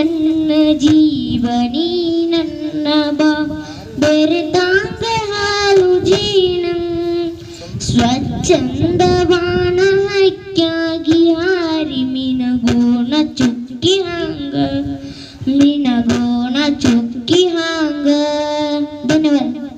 ನನ್ನ ಜೀವನಿ ನನ್ನ ಬಾ ಬೆರೆತಾಂಗ ಹಾಲು ಜೀಣ ಸ್ವಚ್ಛಂದವಾನ ಹಕ್ಕಾಗಿ ಹಾರಿ ಮಿನಗೋಣ ಚುಕ್ಕಿ ಹಂಗ